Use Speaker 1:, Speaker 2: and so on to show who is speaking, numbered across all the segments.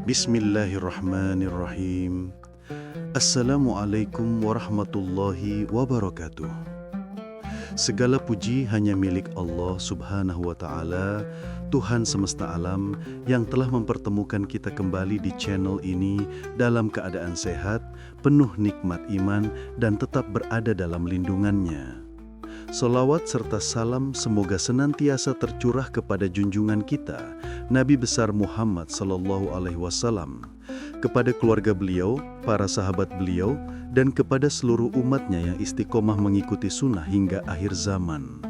Speaker 1: Bismillahirrahmanirrahim. Assalamualaikum warahmatullahi wabarakatuh. Segala puji hanya milik Allah Subhanahu wa Ta'ala, Tuhan semesta alam yang telah mempertemukan kita kembali di channel ini dalam keadaan sehat, penuh nikmat iman, dan tetap berada dalam lindungannya. Salawat serta salam semoga senantiasa tercurah kepada junjungan kita, Nabi besar Muhammad sallallahu alaihi wasallam, kepada keluarga beliau, para sahabat beliau, dan kepada seluruh umatnya yang istiqomah mengikuti sunnah hingga akhir zaman.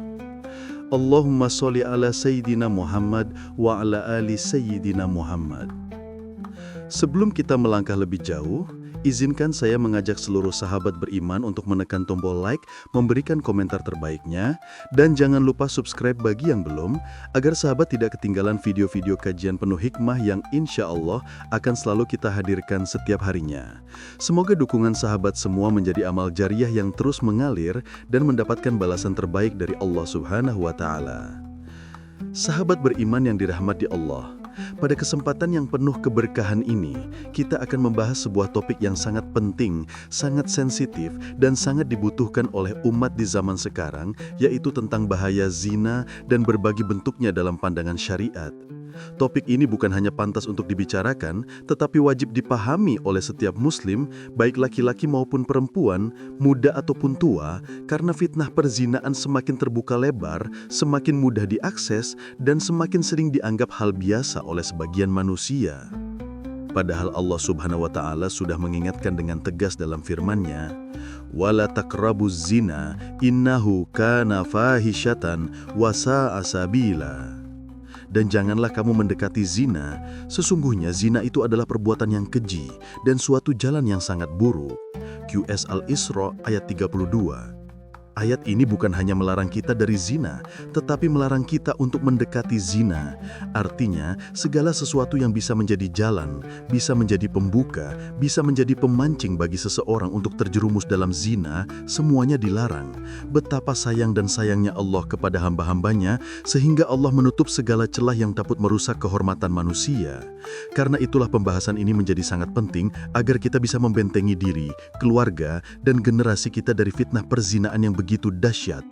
Speaker 1: Allahumma sholli ala Sayyidina Muhammad wa ala ali Sayyidina Muhammad. Sebelum kita melangkah lebih jauh, izinkan saya mengajak seluruh sahabat beriman untuk menekan tombol like, memberikan komentar terbaiknya, dan jangan lupa subscribe bagi yang belum, agar sahabat tidak ketinggalan video-video kajian penuh hikmah yang insya Allah akan selalu kita hadirkan setiap harinya. Semoga dukungan sahabat semua menjadi amal jariah yang terus mengalir dan mendapatkan balasan terbaik dari Allah Subhanahu wa Ta'ala. Sahabat beriman yang dirahmati Allah, pada kesempatan yang penuh keberkahan ini, kita akan membahas sebuah topik yang sangat penting, sangat sensitif, dan sangat dibutuhkan oleh umat di zaman sekarang, yaitu tentang bahaya zina dan berbagai bentuknya dalam pandangan syariat. Topik ini bukan hanya pantas untuk dibicarakan, tetapi wajib dipahami oleh setiap muslim, baik laki-laki maupun perempuan, muda ataupun tua, karena fitnah perzinaan semakin terbuka lebar, semakin mudah diakses, dan semakin sering dianggap hal biasa oleh sebagian manusia. Padahal Allah Subhanahu wa Ta'ala sudah mengingatkan dengan tegas dalam firman-Nya, "Wala taqrabuz zina, innahu kana fahisyatan wa sa'a sabila." Dan janganlah kamu mendekati zina, sesungguhnya zina itu adalah perbuatan yang keji dan suatu jalan yang sangat buruk. QS Al-Isra ayat 32. Ayat ini bukan hanya melarang kita dari zina, tetapi melarang kita untuk mendekati zina. Artinya, segala sesuatu yang bisa menjadi jalan, bisa menjadi pembuka, bisa menjadi pemancing bagi seseorang untuk terjerumus dalam zina, semuanya dilarang. Betapa sayang dan sayangnya Allah kepada hamba-hambanya, sehingga Allah menutup segala celah yang dapat merusak kehormatan manusia. Karena itulah pembahasan ini menjadi sangat penting agar kita bisa membentengi diri, keluarga, dan generasi kita dari fitnah perzinaan yang begitu dahsyat.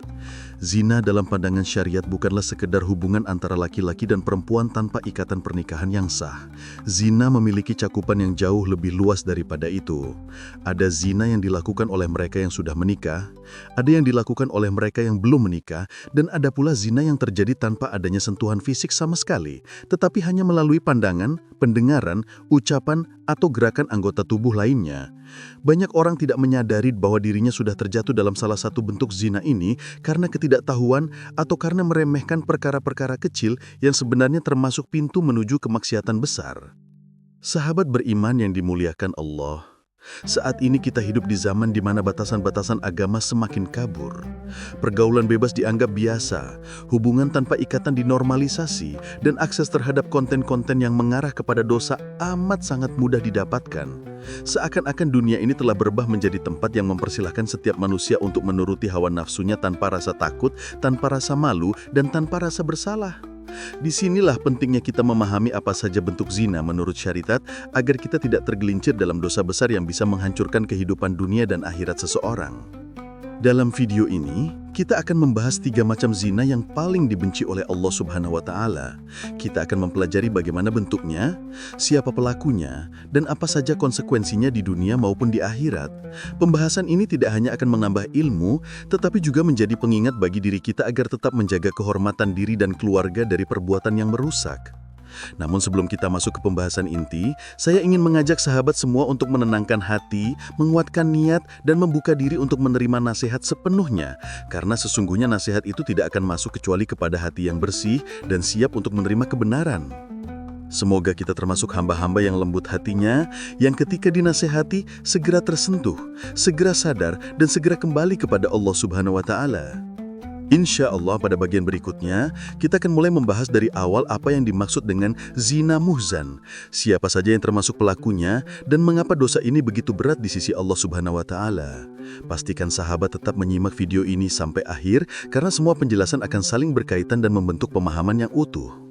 Speaker 1: Zina dalam pandangan syariat bukanlah sekedar hubungan antara laki-laki dan perempuan tanpa ikatan pernikahan yang sah. Zina memiliki cakupan yang jauh lebih luas daripada itu. Ada zina yang dilakukan oleh mereka yang sudah menikah, ada yang dilakukan oleh mereka yang belum menikah, dan ada pula zina yang terjadi tanpa adanya sentuhan fisik sama sekali, tetapi hanya melalui pandangan, pendengaran, ucapan, atau gerakan anggota tubuh lainnya. Banyak orang tidak menyadari bahwa dirinya sudah terjatuh dalam salah satu bentuk zina ini karena ketidaktahuan atau karena meremehkan perkara-perkara kecil yang sebenarnya termasuk pintu menuju kemaksiatan besar. Sahabat beriman yang dimuliakan Allah, saat ini kita hidup di zaman di mana batasan-batasan agama semakin kabur. Pergaulan bebas dianggap biasa, hubungan tanpa ikatan dinormalisasi, dan akses terhadap konten-konten yang mengarah kepada dosa amat sangat mudah didapatkan. Seakan-akan dunia ini telah berubah menjadi tempat yang mempersilahkan setiap manusia untuk menuruti hawa nafsunya tanpa rasa takut, tanpa rasa malu, dan tanpa rasa bersalah. Disinilah pentingnya kita memahami apa saja bentuk zina menurut syariat agar kita tidak tergelincir dalam dosa besar yang bisa menghancurkan kehidupan dunia dan akhirat seseorang. Dalam video ini, kita akan membahas 3 macam zina yang paling dibenci oleh Allah Subhanahu wa Ta'ala. Kita akan mempelajari bagaimana bentuknya, siapa pelakunya, dan apa saja konsekuensinya di dunia maupun di akhirat. Pembahasan ini tidak hanya akan menambah ilmu, tetapi juga menjadi pengingat bagi diri kita agar tetap menjaga kehormatan diri dan keluarga dari perbuatan yang merusak. Namun sebelum kita masuk ke pembahasan inti, saya ingin mengajak sahabat semua untuk menenangkan hati, menguatkan niat, dan membuka diri untuk menerima nasihat sepenuhnya. Karena sesungguhnya nasihat itu tidak akan masuk kecuali kepada hati yang bersih dan siap untuk menerima kebenaran. Semoga kita termasuk hamba-hamba yang lembut hatinya, yang ketika dinasehati segera tersentuh, segera sadar, dan segera kembali kepada Allah Subhanahu wa Ta'ala. Insya Allah pada bagian berikutnya, kita akan mulai membahas dari awal apa yang dimaksud dengan zina muhzan, siapa saja yang termasuk pelakunya, dan mengapa dosa ini begitu berat di sisi Allah Subhanahu wa Ta'ala. Pastikan sahabat tetap menyimak video ini sampai akhir, karena semua penjelasan akan saling berkaitan dan membentuk pemahaman yang utuh.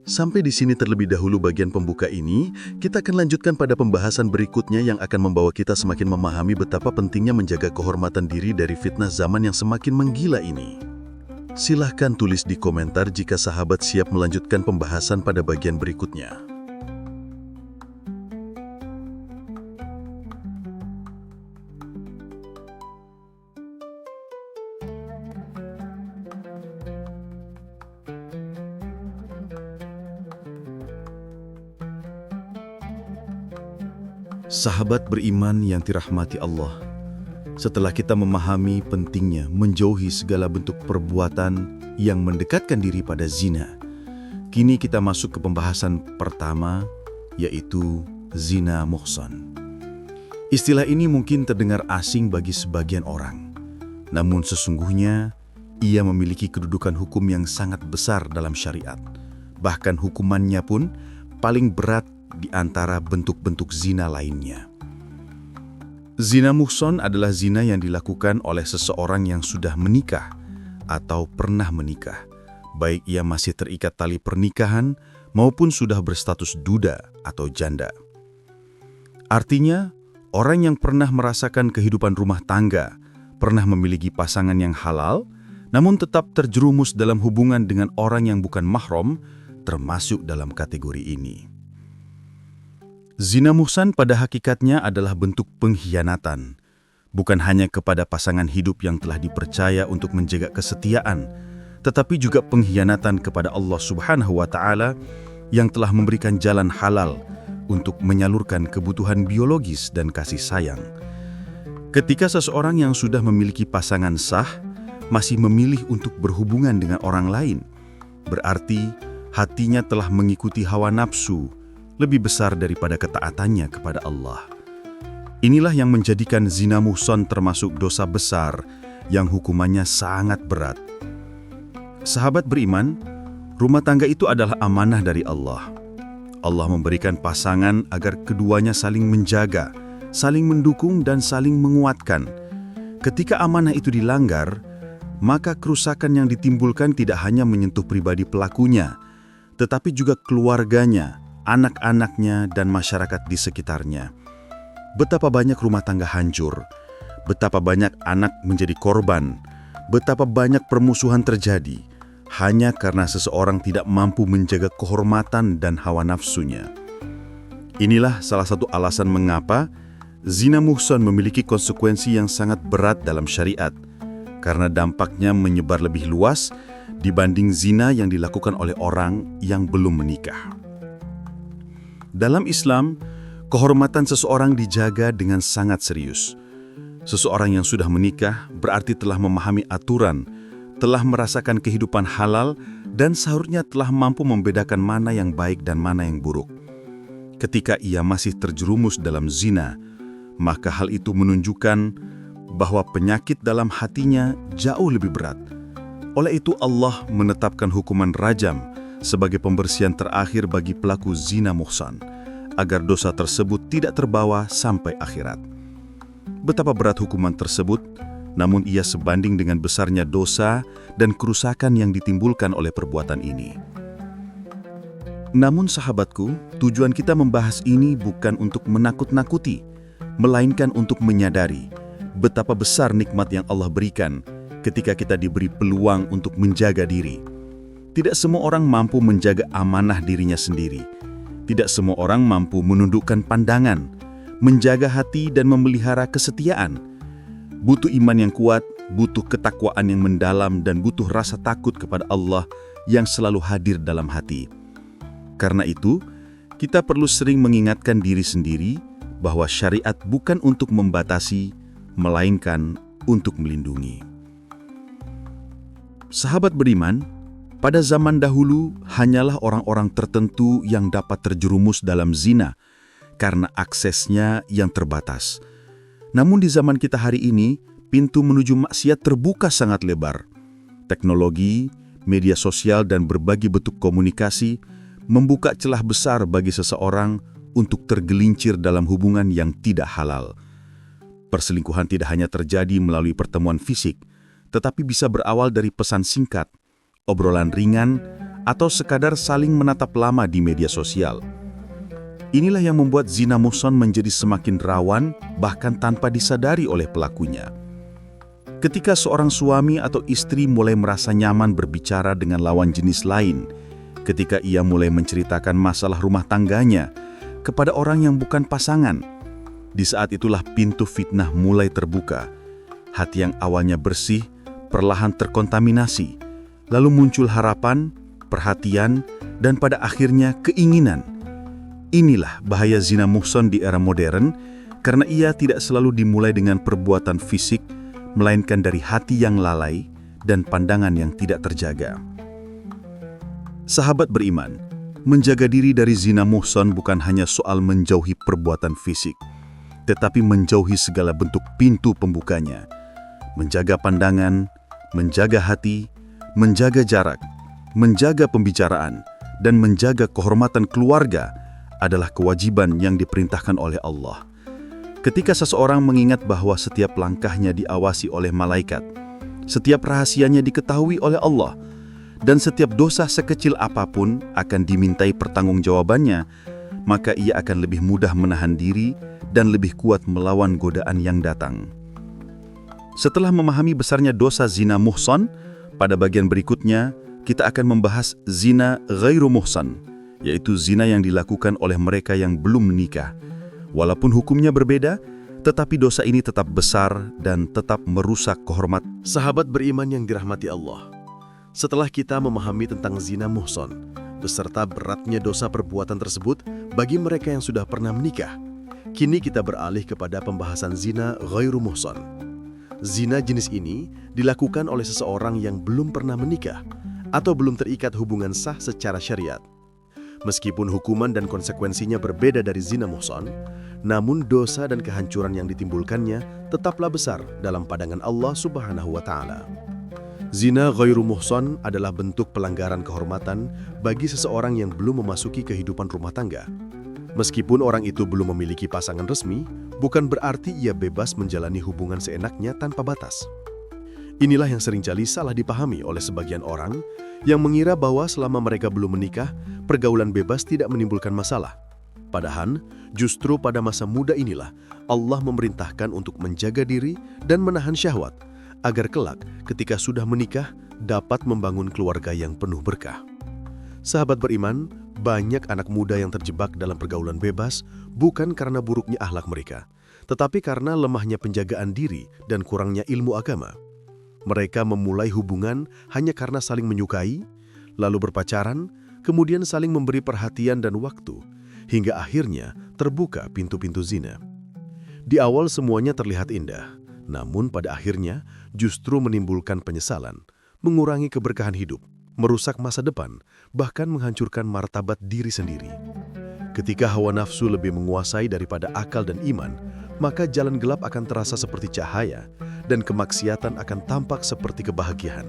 Speaker 1: Sampai di sini terlebih dahulu bagian pembuka ini, kita akan lanjutkan pada pembahasan berikutnya yang akan membawa kita semakin memahami betapa pentingnya menjaga kehormatan diri dari fitnah zaman yang semakin menggila ini. Silahkan tulis di komentar jika sahabat siap melanjutkan pembahasan pada bagian berikutnya. Sahabat beriman yang dirahmati Allah, setelah kita memahami pentingnya menjauhi segala bentuk perbuatan yang mendekatkan diri pada zina, kini kita masuk ke pembahasan pertama, yaitu zina muhsan. Istilah ini mungkin terdengar asing bagi sebagian orang, namun sesungguhnya ia memiliki kedudukan hukum yang sangat besar dalam syariat. Bahkan hukumannya pun paling berat di antara bentuk-bentuk zina lainnya. Zina muhsan adalah zina yang dilakukan oleh seseorang yang sudah menikah atau pernah menikah, baik ia masih terikat tali pernikahan maupun sudah berstatus duda atau janda. Artinya, orang yang pernah merasakan kehidupan rumah tangga, pernah memiliki pasangan yang halal, namun tetap terjerumus dalam hubungan dengan orang yang bukan mahram, termasuk dalam kategori ini. Zina muhsan pada hakikatnya adalah bentuk pengkhianatan, bukan hanya kepada pasangan hidup yang telah dipercaya untuk menjaga kesetiaan, tetapi juga pengkhianatan kepada Allah Subhanahu wa Ta'ala yang telah memberikan jalan halal untuk menyalurkan kebutuhan biologis dan kasih sayang. Ketika seseorang yang sudah memiliki pasangan sah masih memilih untuk berhubungan dengan orang lain, berarti hatinya telah mengikuti hawa nafsu lebih besar daripada ketaatannya kepada Allah. Inilah yang menjadikan zina muhsan termasuk dosa besar yang hukumannya sangat berat. Sahabat beriman, rumah tangga itu adalah amanah dari Allah. Allah memberikan pasangan agar keduanya saling menjaga, saling mendukung dan saling menguatkan. Ketika amanah itu dilanggar, maka kerusakan yang ditimbulkan tidak hanya menyentuh pribadi pelakunya, tetapi juga keluarganya, anak-anaknya, dan masyarakat di sekitarnya. Betapa banyak rumah tangga hancur, betapa banyak anak menjadi korban, betapa banyak permusuhan terjadi, hanya karena seseorang tidak mampu menjaga kehormatan dan hawa nafsunya. Inilah salah satu alasan mengapa zina muhsan memiliki konsekuensi yang sangat berat dalam syariat, karena dampaknya menyebar lebih luas dibanding zina yang dilakukan oleh orang yang belum menikah. Dalam Islam, kehormatan seseorang dijaga dengan sangat serius. Seseorang yang sudah menikah berarti telah memahami aturan, telah merasakan kehidupan halal, dan seharusnya telah mampu membedakan mana yang baik dan mana yang buruk. Ketika ia masih terjerumus dalam zina, maka hal itu menunjukkan bahwa penyakit dalam hatinya jauh lebih berat. Oleh itu Allah menetapkan hukuman rajam sebagai pembersihan terakhir bagi pelaku zina muhsan, agar dosa tersebut tidak terbawa sampai akhirat. Betapa berat hukuman tersebut, namun ia sebanding dengan besarnya dosa dan kerusakan yang ditimbulkan oleh perbuatan ini. Namun sahabatku, tujuan kita membahas ini bukan untuk menakut-nakuti, melainkan untuk menyadari betapa besar nikmat yang Allah berikan ketika kita diberi peluang untuk menjaga diri. Tidak semua orang mampu menjaga amanah dirinya sendiri. Tidak semua orang mampu menundukkan pandangan, menjaga hati dan memelihara kesetiaan. Butuh iman yang kuat, butuh ketakwaan yang mendalam, dan butuh rasa takut kepada Allah yang selalu hadir dalam hati. Karena itu, kita perlu sering mengingatkan diri sendiri bahwa syariat bukan untuk membatasi, melainkan untuk melindungi. Sahabat beriman, pada zaman dahulu hanyalah orang-orang tertentu yang dapat terjerumus dalam zina karena aksesnya yang terbatas. Namun di zaman kita hari ini, pintu menuju maksiat terbuka sangat lebar. Teknologi, media sosial, dan berbagai bentuk komunikasi membuka celah besar bagi seseorang untuk tergelincir dalam hubungan yang tidak halal. Perselingkuhan tidak hanya terjadi melalui pertemuan fisik, tetapi bisa berawal dari pesan singkat, obrolan ringan,
Speaker 2: atau sekadar saling menatap lama di media sosial. Inilah yang membuat zina muhsan menjadi semakin rawan bahkan tanpa disadari oleh pelakunya. Ketika seorang suami atau istri mulai merasa nyaman berbicara dengan lawan jenis lain, ketika ia mulai menceritakan masalah rumah tangganya kepada orang yang bukan pasangan, di saat itulah pintu fitnah mulai terbuka. Hati yang awalnya bersih perlahan terkontaminasi, lalu muncul harapan, perhatian, dan pada akhirnya keinginan. Inilah bahaya zina muhsan di era modern, karena ia tidak selalu dimulai dengan perbuatan fisik, melainkan dari hati yang lalai dan pandangan yang tidak terjaga. Sahabat beriman, menjaga diri dari zina muhsan bukan hanya soal menjauhi perbuatan fisik, tetapi menjauhi segala bentuk pintu pembukanya. Menjaga pandangan, menjaga hati, menjaga jarak, menjaga pembicaraan, dan menjaga kehormatan keluarga adalah kewajiban yang diperintahkan oleh Allah. Ketika seseorang mengingat bahwa setiap langkahnya diawasi oleh malaikat, setiap rahasianya diketahui oleh Allah, dan setiap dosa sekecil apapun akan dimintai pertanggungjawabannya, maka ia akan lebih mudah menahan diri dan lebih kuat melawan godaan yang datang. Setelah memahami besarnya dosa zina muhsan, pada bagian berikutnya kita akan membahas zina ghairu muhsan, yaitu zina yang dilakukan oleh mereka yang belum menikah. Walaupun hukumnya berbeda, tetapi dosa ini tetap besar dan tetap merusak kehormatan.
Speaker 1: Sahabat beriman yang dirahmati Allah, setelah kita memahami tentang zina muhsan, beserta beratnya dosa perbuatan tersebut bagi mereka yang sudah pernah menikah, kini kita beralih kepada pembahasan zina ghairu muhsan. Zina jenis ini dilakukan oleh seseorang yang belum pernah menikah atau belum terikat hubungan sah secara syariat. Meskipun hukuman dan konsekuensinya berbeda dari zina muhsan, namun dosa dan kehancuran yang ditimbulkannya tetaplah besar dalam pandangan Allah Subhanahu wa Ta'ala. Zina ghairu muhsan adalah bentuk pelanggaran kehormatan bagi seseorang yang belum memasuki kehidupan rumah tangga. Meskipun orang itu belum memiliki pasangan resmi, bukan berarti ia bebas menjalani hubungan seenaknya tanpa batas. Inilah yang seringkali salah dipahami oleh sebagian orang yang mengira bahwa selama mereka belum menikah, pergaulan bebas tidak menimbulkan masalah. Padahal, justru pada masa muda inilah Allah memerintahkan untuk menjaga diri dan menahan syahwat, agar kelak ketika sudah menikah dapat membangun keluarga yang penuh berkah. Sahabat beriman, banyak anak muda yang terjebak dalam pergaulan bebas bukan karena buruknya akhlak mereka, tetapi karena lemahnya penjagaan diri dan kurangnya ilmu agama. Mereka memulai hubungan hanya karena saling menyukai, lalu berpacaran, kemudian saling memberi perhatian dan waktu, hingga akhirnya terbuka pintu-pintu zina. Di awal semuanya terlihat indah, namun pada akhirnya justru menimbulkan penyesalan, mengurangi keberkahan hidup, merusak masa depan, bahkan menghancurkan martabat diri sendiri. Ketika hawa nafsu lebih menguasai daripada akal dan iman, maka jalan gelap akan terasa seperti cahaya, dan kemaksiatan akan tampak seperti kebahagiaan.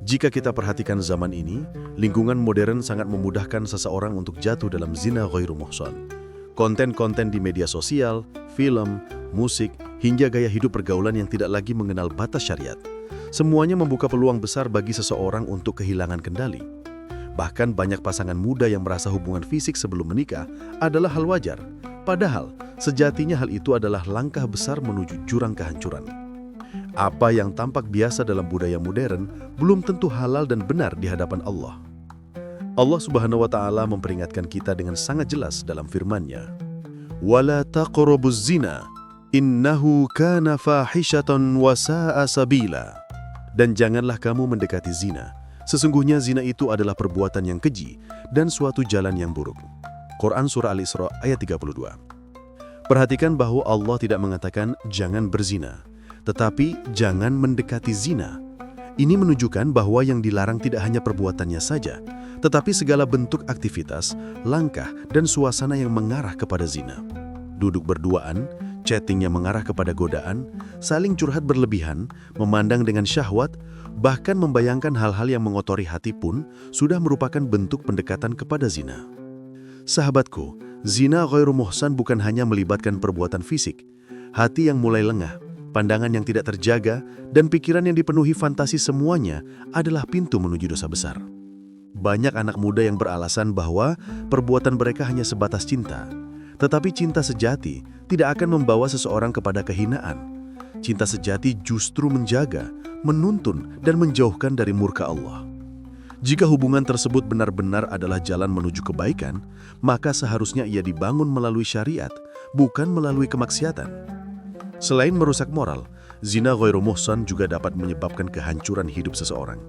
Speaker 1: Jika kita perhatikan zaman ini, lingkungan modern sangat memudahkan seseorang untuk jatuh dalam zina ghairu muhsan. Konten-konten di media sosial, film, musik, hingga gaya hidup pergaulan yang tidak lagi mengenal batas syariat. Semuanya membuka peluang besar bagi seseorang untuk kehilangan kendali. Bahkan banyak pasangan muda yang merasa hubungan fisik sebelum menikah adalah hal wajar. Padahal, sejatinya hal itu adalah langkah besar menuju jurang kehancuran. Apa yang tampak biasa dalam budaya modern belum tentu halal dan benar di hadapan Allah. Allah Subhanahu wa Ta'ala memperingatkan kita dengan sangat jelas dalam firman-Nya, "Wala taqrabuz zina, innahu kana fahishatan wa sa'a sabila." Dan janganlah kamu mendekati zina. Sesungguhnya zina itu adalah perbuatan yang keji dan suatu jalan yang buruk. Quran Surah Al-Isra ayat 32. Perhatikan bahwa Allah tidak mengatakan jangan berzina, tetapi jangan mendekati zina. Ini menunjukkan bahwa yang dilarang tidak hanya perbuatannya saja, tetapi segala bentuk aktivitas, langkah, dan suasana yang mengarah kepada zina. Duduk berduaan, chatting yang mengarah kepada godaan, saling curhat berlebihan, memandang dengan syahwat, bahkan membayangkan hal-hal yang mengotori hati pun sudah merupakan bentuk pendekatan kepada zina. Sahabatku, zina ghairu muhsan bukan hanya melibatkan perbuatan fisik. Hati yang mulai lengah, pandangan yang tidak terjaga, dan pikiran yang dipenuhi fantasi semuanya adalah pintu menuju dosa besar. Banyak anak muda yang beralasan bahwa perbuatan mereka hanya sebatas cinta. Tetapi cinta sejati tidak akan membawa seseorang kepada kehinaan. Cinta sejati justru menjaga, menuntun, dan menjauhkan dari murka Allah. Jika hubungan tersebut benar-benar adalah jalan menuju kebaikan, maka seharusnya ia dibangun melalui syariat, bukan melalui kemaksiatan. Selain merusak moral, zina ghairu muhsan juga dapat menyebabkan kehancuran hidup seseorang.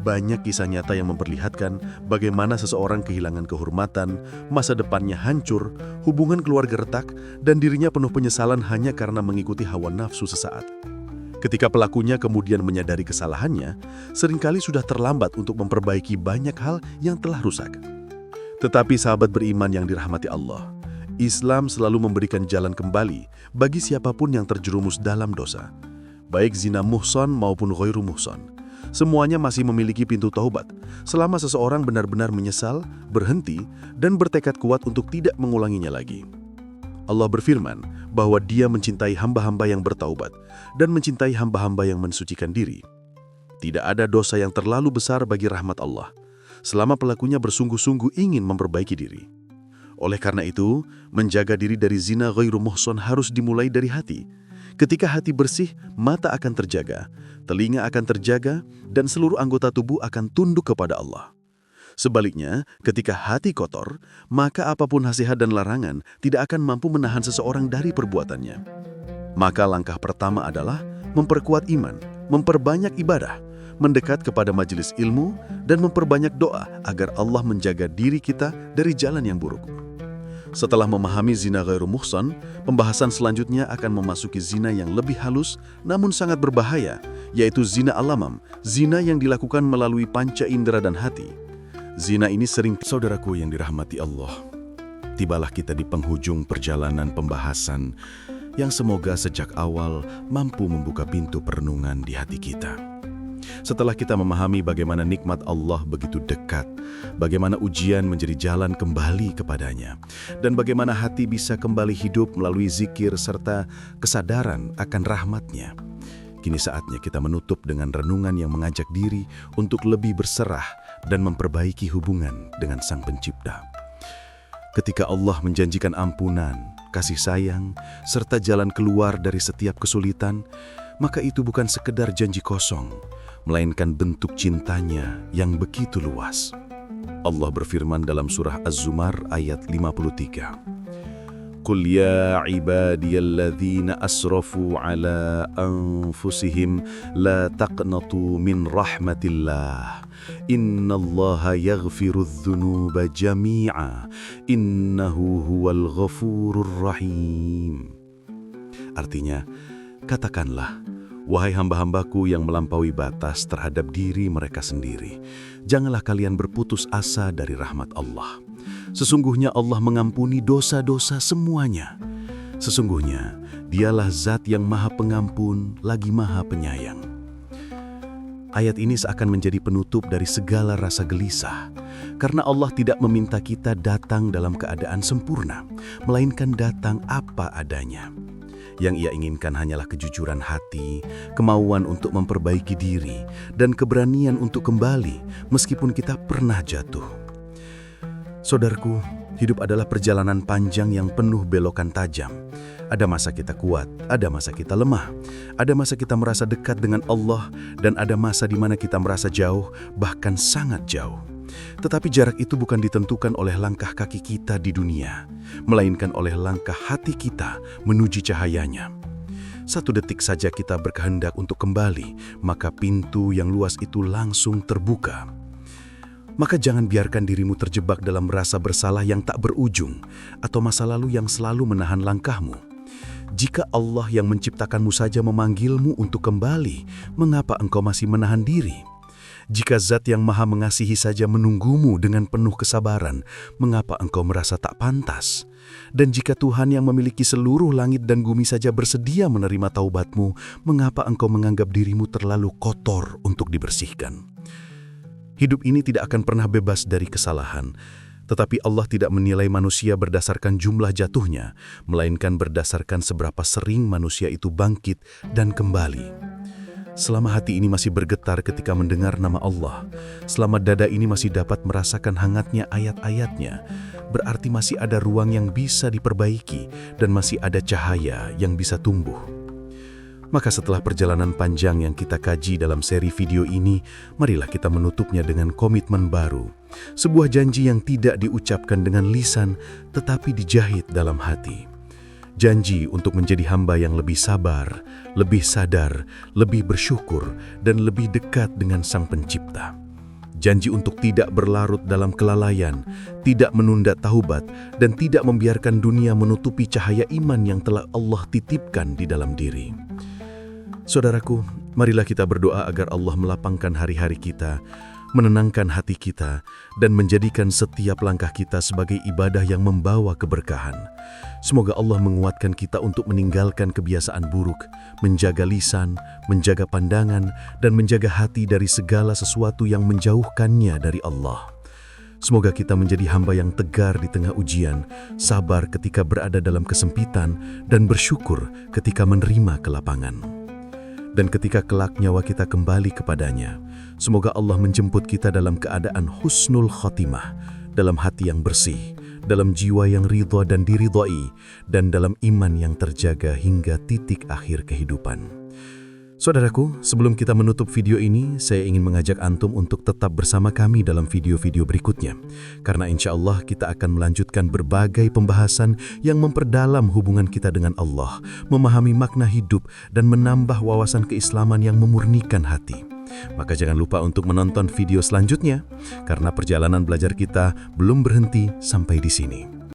Speaker 1: Banyak kisah nyata yang memperlihatkan bagaimana seseorang kehilangan kehormatan, masa depannya hancur, hubungan keluarga retak, dan dirinya penuh penyesalan hanya karena mengikuti hawa nafsu sesaat. Ketika pelakunya kemudian menyadari kesalahannya, seringkali sudah terlambat untuk memperbaiki banyak hal yang telah rusak. Tetapi sahabat beriman yang dirahmati Allah, Islam selalu memberikan jalan kembali bagi siapapun yang terjerumus dalam dosa, baik zina muhsan maupun ghairu muhsan. Semuanya masih memiliki pintu taubat, selama seseorang benar-benar menyesal, berhenti, dan bertekad kuat untuk tidak mengulanginya lagi. Allah berfirman bahwa Dia mencintai hamba-hamba yang bertaubat dan mencintai hamba-hamba yang mensucikan diri. Tidak ada dosa yang terlalu besar bagi rahmat Allah, selama pelakunya bersungguh-sungguh ingin memperbaiki diri. Oleh karena itu, menjaga diri dari zina ghairu muhsan harus dimulai dari hati. Ketika hati bersih, mata akan terjaga, telinga akan terjaga, dan seluruh anggota tubuh akan tunduk kepada Allah. Sebaliknya, ketika hati kotor, maka apapun nasihat dan larangan tidak akan mampu menahan seseorang dari perbuatannya. Maka langkah pertama adalah memperkuat iman, memperbanyak ibadah, mendekat kepada majelis ilmu, dan memperbanyak doa agar Allah menjaga diri kita dari jalan yang buruk. Setelah memahami zina ghairu muhsan, pembahasan selanjutnya akan memasuki zina yang lebih halus namun sangat berbahaya, yaitu zina al-lamam, zina yang dilakukan melalui panca indera dan hati. Zina ini sering, saudaraku yang dirahmati Allah, tibalah kita di penghujung perjalanan pembahasan yang semoga sejak awal mampu membuka pintu perenungan di hati kita. Setelah kita memahami bagaimana nikmat Allah begitu dekat, bagaimana ujian menjadi jalan kembali kepadanya, dan bagaimana hati bisa kembali hidup melalui zikir serta kesadaran akan rahmat-Nya, kini saatnya kita menutup dengan renungan yang mengajak diri untuk lebih berserah dan memperbaiki hubungan dengan Sang Pencipta. Ketika Allah menjanjikan ampunan, kasih sayang, serta jalan keluar dari setiap kesulitan, maka itu bukan sekedar janji kosong, melainkan bentuk cintanya yang begitu luas. Allah berfirman dalam surah Az-Zumar ayat 53. Qul ya ibadiyalladzina asrafu ala anfusihim la taqnatu min rahmatillah. Innallaha yaghfirudz dzunuba jami'a. Innahu huwal ghafurur rahim. Artinya, katakanlah, wahai hamba-hambaku yang melampaui batas terhadap diri mereka sendiri, janganlah kalian berputus asa dari rahmat Allah. Sesungguhnya Allah mengampuni dosa-dosa semuanya. Sesungguhnya Dialah Zat yang Maha Pengampun lagi Maha Penyayang. Ayat ini seakan menjadi penutup dari segala rasa gelisah, karena Allah tidak meminta kita datang dalam keadaan sempurna, melainkan datang apa adanya. Yang Ia inginkan hanyalah kejujuran hati, kemauan untuk memperbaiki diri, dan keberanian untuk kembali meskipun kita pernah jatuh. Saudaraku, hidup adalah perjalanan panjang yang penuh belokan tajam. Ada masa kita kuat, ada masa kita lemah, ada masa kita merasa dekat dengan Allah, dan ada masa di mana kita merasa jauh, bahkan sangat jauh. Tetapi jarak itu bukan ditentukan oleh langkah kaki kita di dunia, melainkan oleh langkah hati kita menuju cahayanya. 1 detik saja kita berkehendak untuk kembali, maka pintu yang luas itu langsung terbuka. Maka jangan biarkan dirimu terjebak dalam rasa bersalah yang tak berujung, atau masa lalu yang selalu menahan langkahmu. Jika Allah yang menciptakanmu saja memanggilmu untuk kembali, mengapa engkau masih menahan diri? Jika Zat yang Maha Mengasihi saja menunggumu dengan penuh kesabaran, mengapa engkau merasa tak pantas? Dan jika Tuhan yang memiliki seluruh langit dan bumi saja bersedia menerima taubatmu, mengapa engkau menganggap dirimu terlalu kotor untuk dibersihkan? Hidup ini tidak akan pernah bebas dari kesalahan, tetapi Allah tidak menilai manusia berdasarkan jumlah jatuhnya, melainkan berdasarkan seberapa sering manusia itu bangkit dan kembali.
Speaker 2: Selama hati ini masih bergetar ketika mendengar nama Allah, selama dada ini masih dapat merasakan hangatnya ayat-ayatnya, berarti masih ada ruang yang bisa diperbaiki dan masih ada cahaya yang bisa tumbuh. Maka setelah perjalanan panjang yang kita kaji dalam seri video ini, marilah kita menutupnya dengan komitmen baru. Sebuah janji yang tidak diucapkan dengan lisan, tetapi dijahit dalam hati. Janji untuk menjadi hamba yang lebih sabar, lebih sadar, lebih bersyukur, dan lebih dekat dengan Sang Pencipta. Janji untuk tidak berlarut dalam kelalaian, tidak menunda taubat, dan tidak membiarkan dunia menutupi cahaya iman yang telah Allah titipkan di dalam diri. Saudaraku, marilah kita berdoa agar Allah melapangkan hari-hari kita, menenangkan hati kita, dan menjadikan setiap langkah kita sebagai ibadah yang membawa keberkahan. Semoga Allah menguatkan kita untuk meninggalkan kebiasaan buruk, menjaga lisan, menjaga pandangan, dan menjaga hati dari segala sesuatu yang menjauhkannya dari Allah. Semoga kita menjadi hamba yang tegar di tengah ujian, sabar ketika berada dalam kesempitan, dan bersyukur ketika menerima kelapangan. Dan ketika kelak nyawa kita kembali kepadanya, semoga Allah menjemput kita dalam keadaan husnul khotimah, dalam hati yang bersih, dalam jiwa yang ridha dan diridhai, dan dalam iman yang terjaga hingga titik akhir kehidupan. Saudaraku, sebelum kita menutup video ini, saya ingin mengajak antum untuk tetap bersama kami dalam video-video berikutnya. Karena insya Allah kita akan melanjutkan berbagai pembahasan yang memperdalam hubungan kita dengan Allah, memahami makna hidup, dan menambah wawasan keislaman yang memurnikan hati. Maka jangan lupa untuk menonton video selanjutnya, karena perjalanan belajar kita belum berhenti sampai di sini.